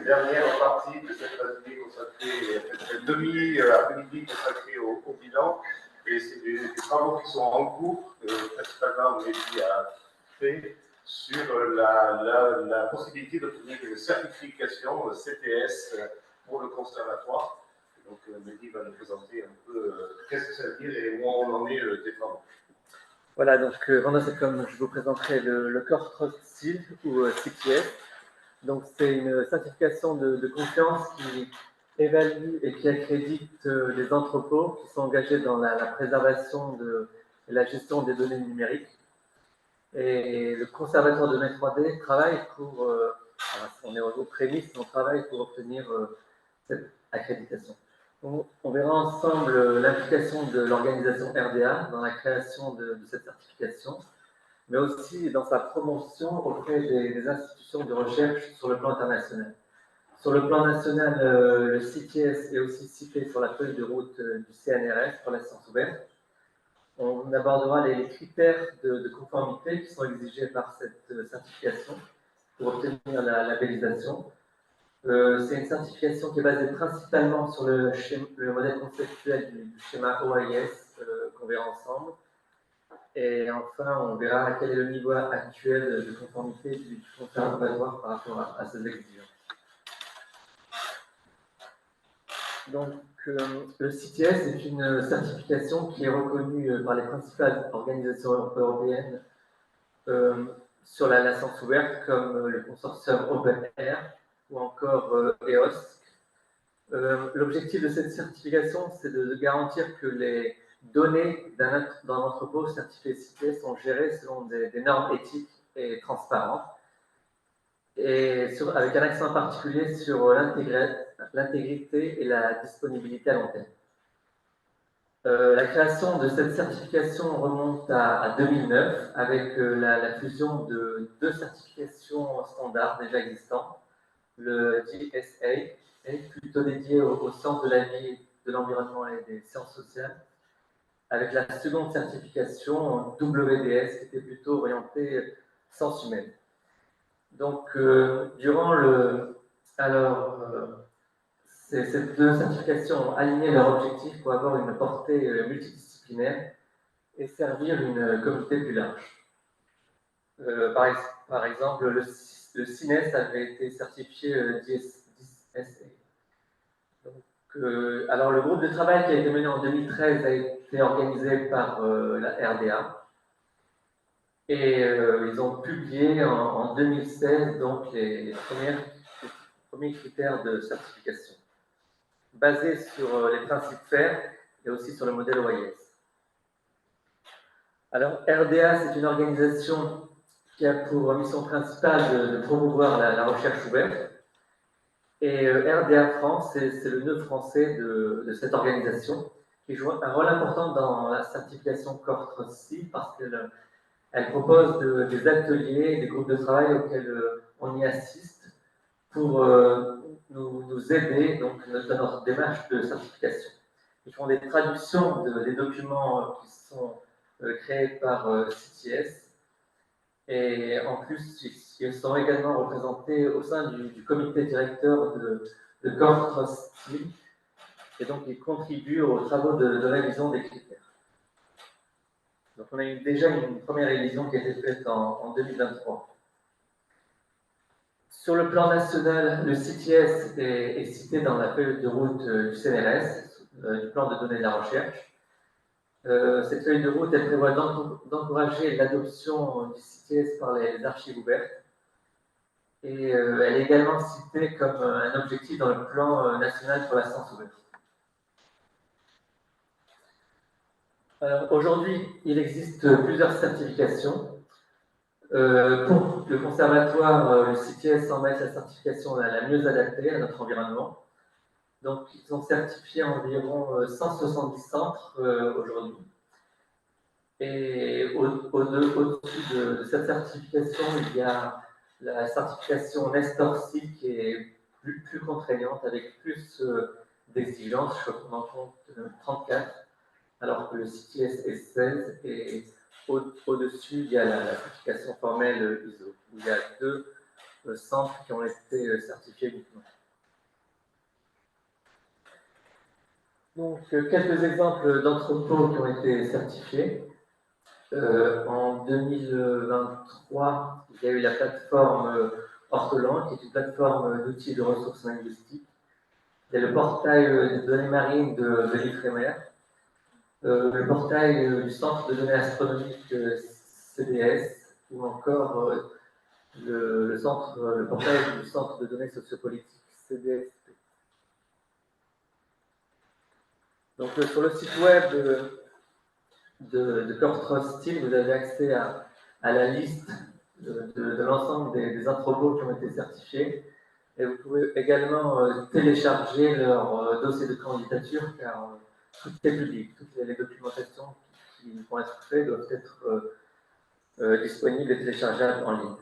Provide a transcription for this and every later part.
dernière partie de cette matinée consacrée, cette demi-après-midi consacrée au bilan. Et c'est des travaux qui sont en cours, principalement Mehdi a fait, sur la possibilité d'obtenir une certification CTS pour le conservatoire. Donc Mehdi va nous présenter un peu qu'est-ce que ça veut dire et où on en est des travaux. Voilà, donc pendant cette com, je vous présenterai le Core Trust Seal ou CTS. Donc c'est une certification de confiance qui évalue et qui accrédite les entrepôts qui sont engagés dans la préservation et la gestion des données numériques. Et le conservatoire de données 3D travaille pour, on est aux prémices, on travaille pour obtenir cette accréditation. On verra ensemble l'implication de l'organisation RDA dans la création de cette certification, mais aussi dans sa promotion auprès des institutions de recherche sur le plan international. Sur le plan national, le CTS est aussi cité sur la feuille de route du CNRS pour la science ouverte. On abordera les critères de conformité qui sont exigés par cette certification pour obtenir la labellisation. C'est une certification qui est basée principalement sur le modèle conceptuel du schéma OIS qu'on verra ensemble. Et enfin, on verra quel est le niveau actuel de conformité du conservatoire par rapport à ces exigences. Donc, le CTS est une certification qui est reconnue par les principales organisations européennes sur la science ouverte, comme le consortium OpenAIRE ou encore EOSC. L'objectif de cette certification, c'est de garantir que les données d'un entrepôt certifié CTS sont gérées selon des normes éthiques et transparentes, et avec un accent particulier sur l'intégrité et la disponibilité à long terme. La création de cette certification remonte à 2009 avec la fusion de deux certifications standards déjà existantes, le GSA, est plutôt dédié aux sciences de la vie, de l'environnement et des sciences sociales, avec la seconde certification WDS qui était plutôt orientée sciences humaines. Donc, ces deux certifications ont aligné leur objectif pour avoir une portée multidisciplinaire et servir une communauté plus large. Par exemple, le CINES avait été certifié 10SA. Alors, le groupe de travail qui a été mené en 2013 a été organisé par la RDA. Et ils ont publié en 2016 donc, les premiers critères de certification, basés sur les principes FAIR et aussi sur le modèle OIS. Alors, RDA, c'est une organisation qui a pour mission principale de promouvoir la recherche ouverte. Et RDA France, c'est le nœud français de cette organisation, qui joue un rôle important dans la certification Core Trust Seal parce qu'elle propose des ateliers, des groupes de travail auxquels on y assiste pour nous aider donc, dans notre démarche de certification. Ils font des traductions des documents qui sont créés par CTS. Et en plus, ils sont également représentés au sein du comité directeur de Core Trust Seal, et donc ils contribuent aux travaux de révision des critères. Donc on a eu déjà une première révision qui a été faite en 2023. Sur le plan national, le CTS est cité dans la feuille de route du CNRS, du plan de données de la recherche. Cette feuille de route, elle prévoit d'encourager l'adoption du CTS par les archives ouvertes. Et elle est également citée comme un objectif dans le plan national pour la science ouverte. Aujourd'hui, il existe plusieurs certifications. Pour le conservatoire, le CTS semble être la certification la mieux adaptée à notre environnement. Donc, ils sont certifiés environ 170 centres aujourd'hui. Et au-dessus de cette certification, il y a la certification Nestor Seal qui est plus contraignante, avec plus d'exigences. Je prends en compte 34, alors que le CTS est 16. Et au-dessus, il y a la certification formelle ISO, où il y a deux centres qui ont été certifiés uniquement. Donc, quelques exemples d'entrepôts qui ont été certifiés. En 2023, il y a eu la plateforme Ortolan, qui est une plateforme d'outils de ressources linguistiques. Il y a le portail des données marines de l'Ifremer, le portail du Centre de données astronomiques CDS, ou encore le portail du Centre de données sociopolitiques CDSP. Donc, sur le site web de CoreTrust Steel, vous avez accès à la liste de l'ensemble des entrepôts qui ont été certifiés. Et vous pouvez également télécharger leur dossier de candidature, car tout est public. Toutes les documentations qui vont être faites doivent être disponibles et téléchargeables en ligne.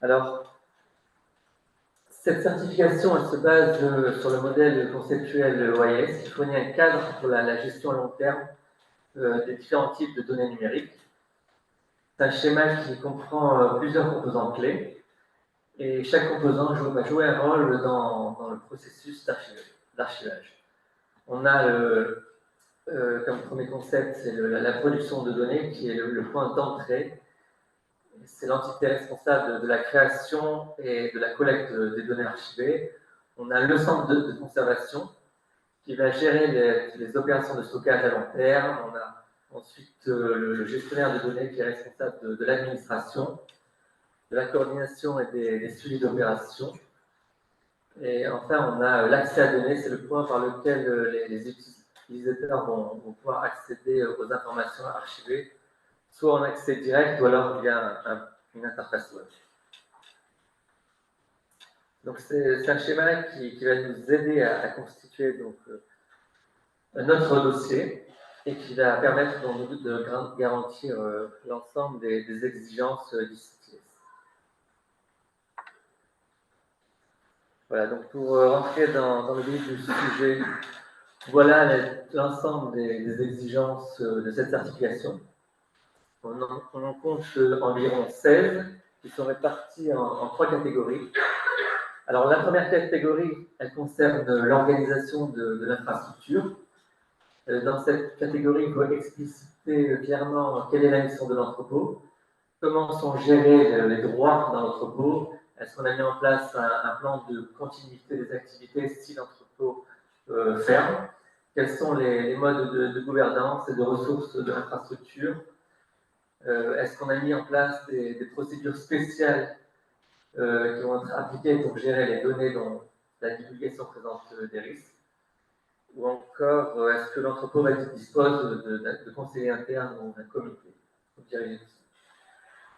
Alors, cette certification, elle se base sur le modèle conceptuel OIS, qui fournit un cadre pour la gestion à long terme des différents types de données numériques. C'est un schéma qui comprend plusieurs composants clés, et chaque composant va jouer un rôle dans le processus d'archivage. On a comme premier concept, c'est la production de données, qui est le point d'entrée. C'est l'entité responsable de la création et de la collecte des données archivées. On a le centre de conservation, qui va gérer les opérations de stockage à long terme. On a ensuite le gestionnaire de données, qui est responsable de l'administration, de la coordination et des suivis d'opérations. Et enfin, on a l'accès à données, c'est le point par lequel les utilisateurs vont pouvoir accéder aux informations archivées, soit en accès direct ou alors via une interface web. Donc c'est un schéma qui va nous aider à constituer donc, notre dossier et qui va permettre donc, de garantir l'ensemble des exigences du CTS. Voilà, donc pour rentrer dans le vif du sujet, voilà l'ensemble des exigences de cette certification. On en compte environ 16 qui sont réparties en 3 catégories. Alors la première catégorie, elle concerne l'organisation de l'infrastructure. Dans cette catégorie, il faut expliciter clairement quelle est la mission de l'entrepôt, comment sont gérés les droits dans l'entrepôt, est-ce qu'on a mis en place un plan de continuité des activités si l'entrepôt ferme, quels sont les modes de gouvernance et de ressources de l'infrastructure, est-ce qu'on a mis en place des procédures spéciales qui vont être appliquées pour gérer les données dont la divulgation présente des risques, ou encore est-ce que l'entrepôt dispose de conseillers internes ou d'un comité pour diriger tout ça.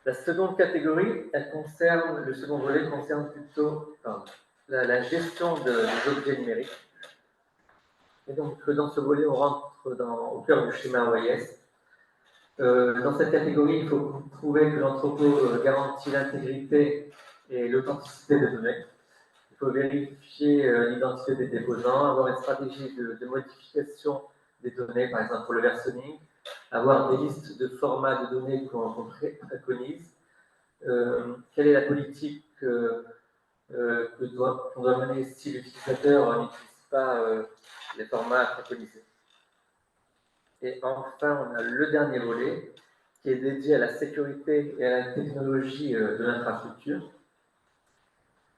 La seconde catégorie, le second volet concerne plutôt la gestion des objets numériques. Et donc, dans ce volet, on rentre au cœur du schéma OIS. Dans cette catégorie, il faut prouver que l'entrepôt garantit l'intégrité et l'authenticité des données. Il faut vérifier l'identité des déposants, avoir une stratégie de modification des données, par exemple pour le versionning, avoir des listes de formats de données qu'on préconise, quelle est la politique qu'on doit mener si l'utilisateur n'utilise pas les formats préconisés. Et enfin, on a le dernier volet qui est dédié à la sécurité et à la technologie de l'infrastructure.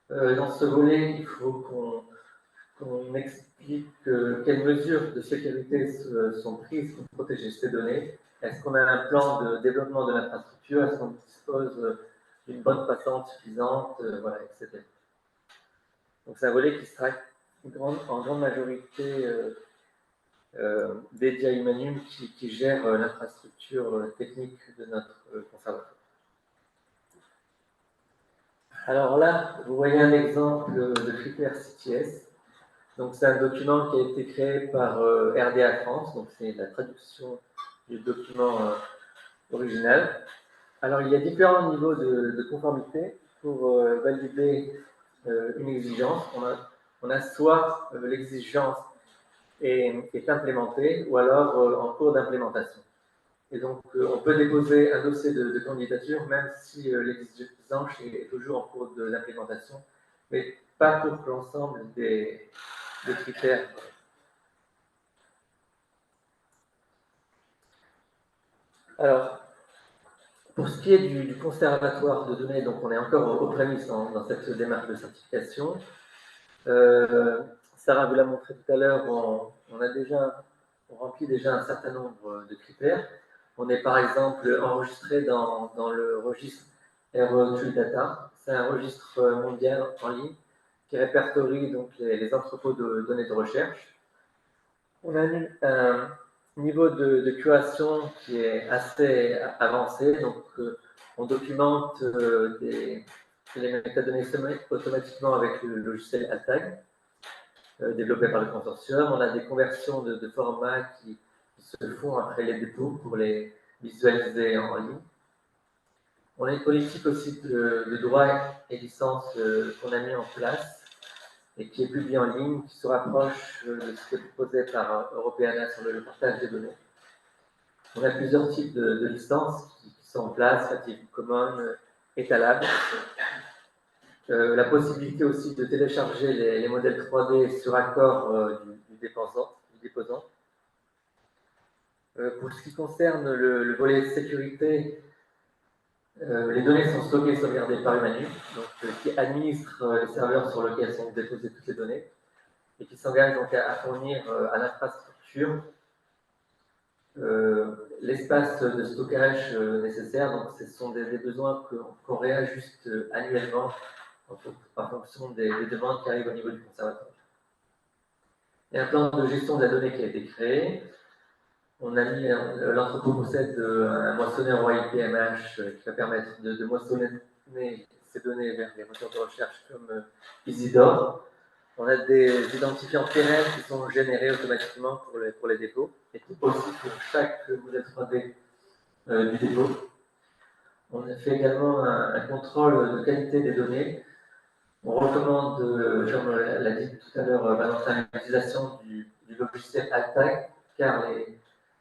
Dans ce volet, il faut qu'on explique quelles mesures de sécurité sont prises pour protéger ces données. Est-ce qu'on a un plan de développement de l'infrastructure? Est-ce qu'on dispose d'une bonne passante suffisante, voilà, etc. Donc c'est un volet qui sera en grande majorité dédié à Humanum qui gère l'infrastructure technique de notre conservatoire. Alors là, vous voyez un exemple de critère CTS. Donc c'est un document qui a été créé par RDA France, donc c'est la traduction du document original. Alors il y a différents niveaux de conformité pour valider une exigence. On a soit l'exigence est implémentée ou alors en cours d'implémentation. Et donc on peut déposer un dossier de candidature même si l'exigence est toujours en cours d'implémentation, mais pas pour l'ensemble des critères Alors, pour ce qui est du conservatoire de données, donc on est encore aux prémices dans cette démarche de certification. Sarah vous l'a montré tout à l'heure, on remplit déjà un certain nombre de critères. On est par exemple enregistré dans le registre RE Data. C'est un registre mondial en ligne qui répertorie donc les entrepôts de données de recherche. On a un niveau de curation qui est assez avancé, donc on documente les métadonnées automatiquement avec le logiciel ATAG, développé par le consortium. On a des conversions de formats qui se font après les dépôts pour les visualiser en ligne. On a une politique aussi de droit et licence qu'on a mis en place et qui est publiée en ligne, qui se rapproche de ce qui est proposé par Europeana sur le partage des données. On a plusieurs types de licences qui sont en place, Creative Commons, étalables. La possibilité aussi de télécharger les modèles 3D sur accord du déposant. Pour ce qui concerne le volet sécurité, les données sont stockées et sauvegardées par Humanus, qui administre les serveurs sur lesquels sont déposées toutes les données et qui s'engage donc à fournir à l'infrastructure l'espace de stockage nécessaire. Donc, ce sont des besoins qu'on réajuste annuellement en fonction des demandes qui arrivent au niveau du conservatoire. Il y a un plan de gestion de la donnée qui a été créé. L'entrepôt possède un moissonneur OIPMH qui va permettre de moissonner ces données vers les moteurs de recherche comme Isidore. On a des identifiants PNL qui sont générés automatiquement pour les dépôts et aussi pour chaque modèle 3D du dépôt. On a fait également un contrôle de qualité des données. On recommande, comme l'a dit tout à l'heure Valentin, l'utilisation du logiciel ATAG, car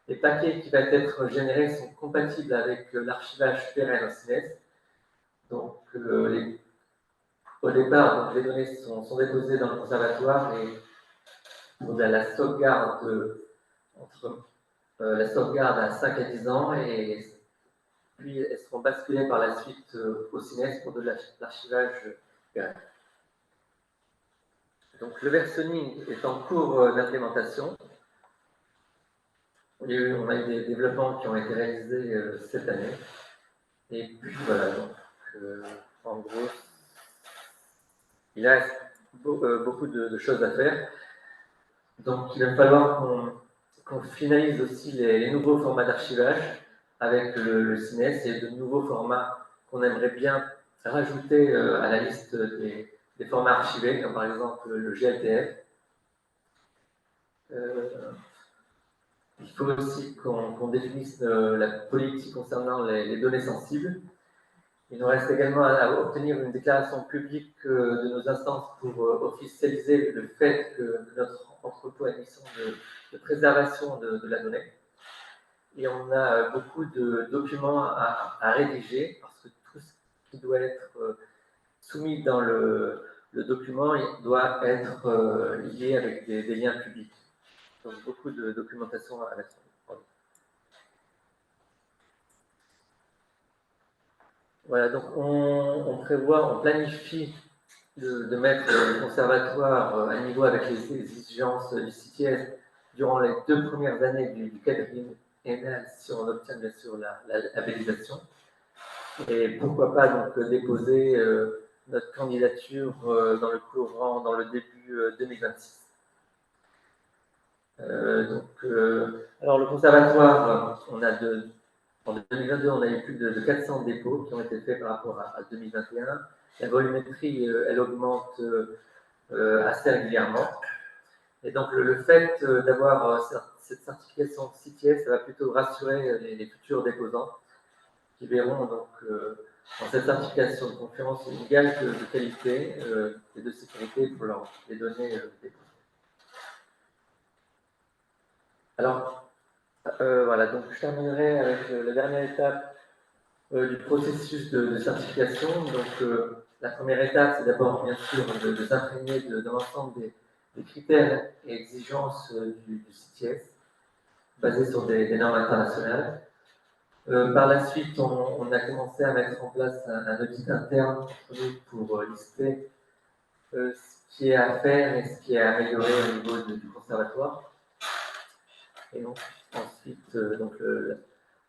les paquets qui vont être générés sont compatibles avec l'archivage pérenne en CINES. Donc, au départ, donc, les données sont déposées dans le conservatoire et on a la sauvegarde la sauvegarde à 5 à 10 ans et puis elles seront basculées par la suite au CINES pour de l'archivage pérenne. Donc, le versionning est en cours d'implémentation. On a eu des développements qui ont été réalisés cette année. Et puis voilà, donc, en gros, il reste beaucoup de choses à faire. Donc, il va falloir qu'on finalise aussi les nouveaux formats d'archivage avec le CINES et de nouveaux formats qu'on aimerait bien rajouter à la liste des formats archivés, comme par exemple le GLTF. Il faut aussi qu'on définisse la politique concernant les données sensibles. Il nous reste également à obtenir une déclaration publique de nos instances pour officialiser le fait que notre entrepôt a une mission de préservation de la donnée. Et on a beaucoup de documents à rédiger parce que tout ce qui doit être soumis dans le document doit être lié avec des liens publics. Donc beaucoup de documentation à mettre en place. Voilà, donc on planifie de mettre le conservatoire à niveau avec les exigences du CITES durant les 2 premières années du quadriennal si on obtient bien sûr la labellisation. Et pourquoi pas donc déposer notre candidature dans le début 2026. Alors le conservatoire, en 2022, on a eu plus de 400 dépôts qui ont été faits par rapport à 2021. La volumétrie, elle augmente assez régulièrement. Et donc, le fait d'avoir cette certification CITES, ça va plutôt rassurer les futurs déposants qui verront donc dans cette certification de confiance une gage de qualité et de sécurité pour les données déposées. Alors, voilà, donc je terminerai avec la dernière étape du processus de certification. Donc, la première étape, c'est d'abord, bien sûr, de s'imprégner de l'ensemble des critères et exigences du CITES, basés sur des normes internationales. Par la suite, on a commencé à mettre en place un audit interne entre nous pour lister ce qui est à faire et ce qui est à améliorer au niveau du conservatoire. Et donc, ensuite,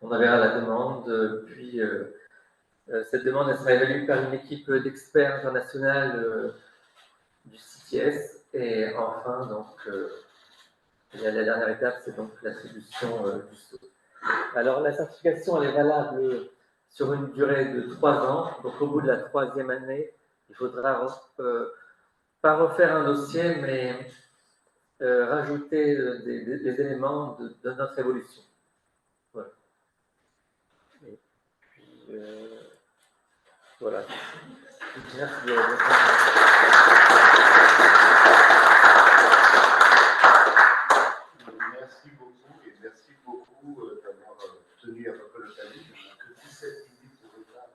on enverra la demande, puis cette demande elle sera évaluée par une équipe d'experts internationaux du CTS. Et enfin, la dernière étape, c'est donc l'attribution du sceau. Alors, la certification, elle est valable sur une durée de 3 ans. Donc, au bout de la 3e année, il faudra pas refaire un dossier, mais rajouter des éléments de notre évolution. Voilà. Et puis, voilà. Merci de votre Merci beaucoup et merci beaucoup d'avoir tenu à peu près le timing. Que 17 minutes de retard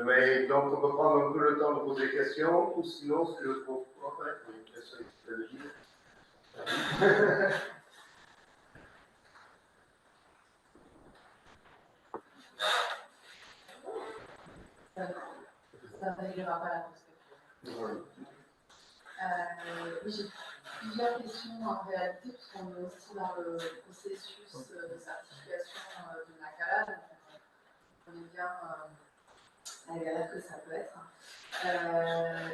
mais donc on peut prendre un peu le temps de poser des questions ou sinon c'est le trop. Une question technologique. Ça n'améliorera pas la perspective. J'ai plusieurs questions en réalité, puisqu'on est aussi dans le processus de certification de NACALA, donc on connaît bien la galère que ça peut être.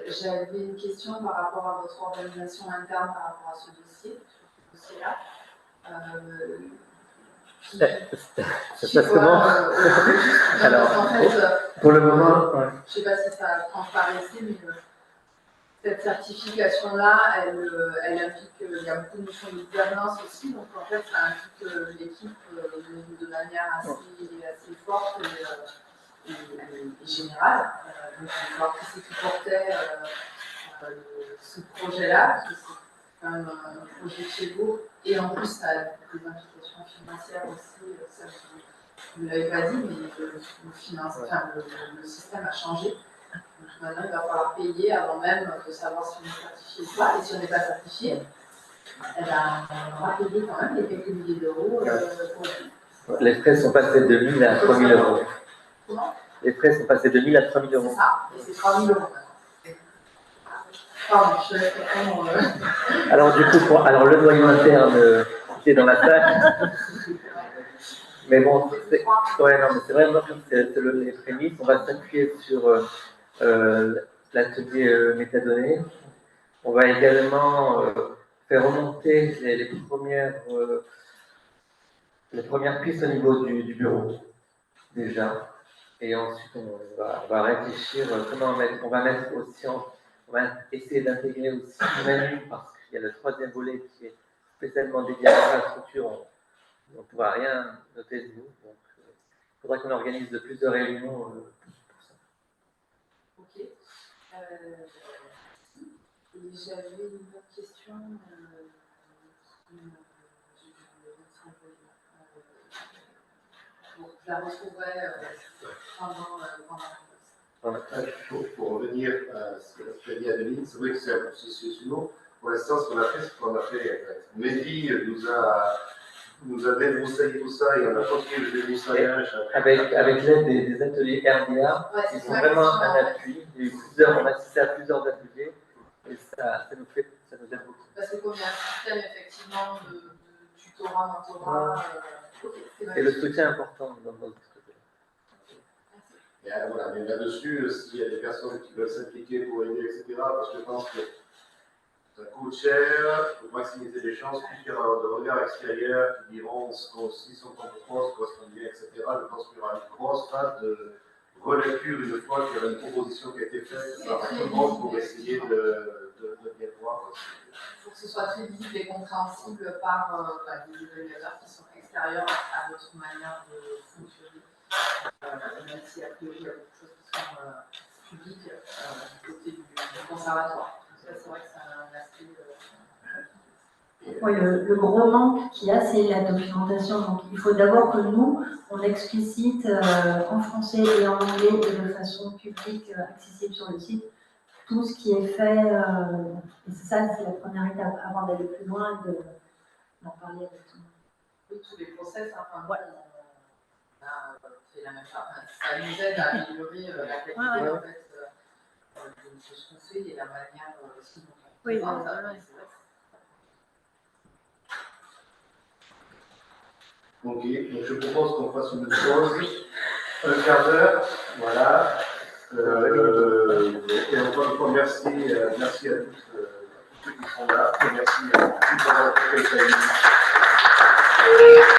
J'avais une question par rapport à votre organisation interne par rapport à ce dossier-là. Ça se passe comment Alors, en fait, pour le moment, ouais. Je ne sais pas si ça transparaissait, mais cette certification-là, elle implique qu'il y a beaucoup de notions de gouvernance aussi, donc en fait, ça implique l'équipe de manière assez forte et générale. Donc, on va voir qui c'est qui portait ce projet-là, parce que c'est quand même un projet de chez vous, et en plus, ça a des implications financières aussi, ça je ne l'avais pas dit, mais le système a changé. Donc maintenant, il va falloir payer avant même de savoir si on est certifié ou pas. Et si on n'est pas certifié, eh ben, on va payer quand même les quelques milliers d'euros pour Les frais sont passés de 1 000 à 3 000 euros. Comment? Les frais sont passés de 1 000 à 3 000 euros. C'est ça, et c'est 3 000 euros maintenant. Pardon, je te laisse répondre. Alors du coup, le noyau interne qui est dans la salle. Mais bon, c'est vraiment c'est les prémices. On va s'appuyer sur l'atelier métadonnées. On va également faire remonter les premières pistes au niveau du bureau, déjà. Et ensuite, on va réfléchir comment on va essayer d'intégrer aussi Manu, parce qu'il y a le 3e volet qui est spécialement dédié à l'infrastructure. On ne pourra rien noter de nous. Donc, il faudra qu'on organise de plusieurs réunions pour ça. Ok. Et j'avais une autre question. Je la retrouverai pendant Pour revenir à ce qu'a dit Adeline, c'est vrai que c'est un processus long. Pour l'instant, ce qu'on a fait, c'est qu'on a fait. Mehdi nous a débroussaillé tout ça et on a continué le débroussaillage. Avec l'aide des ateliers RDA, ils sont vraiment un appui. On a assisté à plusieurs ateliers et ça nous aide beaucoup. Parce que comme il y a un système effectivement de tutorat, mentorat, et le soutien est important dans notre côté. Et voilà, mais là-dessus, s'il y a des personnes qui veulent s'impliquer pour aider, etc., parce que je pense que ça coûte cher, pour maximiser les chances, puis il y aura de regards extérieurs qui diront si son compétence correspond bien, etc. Je pense qu'il y aura une grosse phase de relecture une fois qu'il y aura une proposition qui a été faite par tout le monde pour essayer de bien voir. Il faut que ce soit très visible et compréhensible par des évaluateurs qui sont extérieurs à votre manière de fonctionner. Même si a priori il y a beaucoup de choses qui sont publiques du côté du conservatoire. Ça, c'est vrai que c'est un aspect. Oui, le gros manque qu'il y a, c'est la documentation. Donc, il faut d'abord que nous, on explicite en français et en anglais et de façon publique, accessible sur le site, tout ce qui est fait. Et c'est ça, c'est la première étape, avant d'aller plus loin et d'en parler avec tout le monde. Oui, tous les process, hein, enfin, Ouais. on a fait la même chose. Enfin, ça nous aide à améliorer la qualité Ouais, en fait, de ce qu'on fait et la manière aussi dont on Oui, présente. ouais. Ok, donc je propose qu'on fasse une pause, un quart d'heure, voilà. Et encore une fois, merci à tous ceux qui sont là, et merci à tous d'avoir été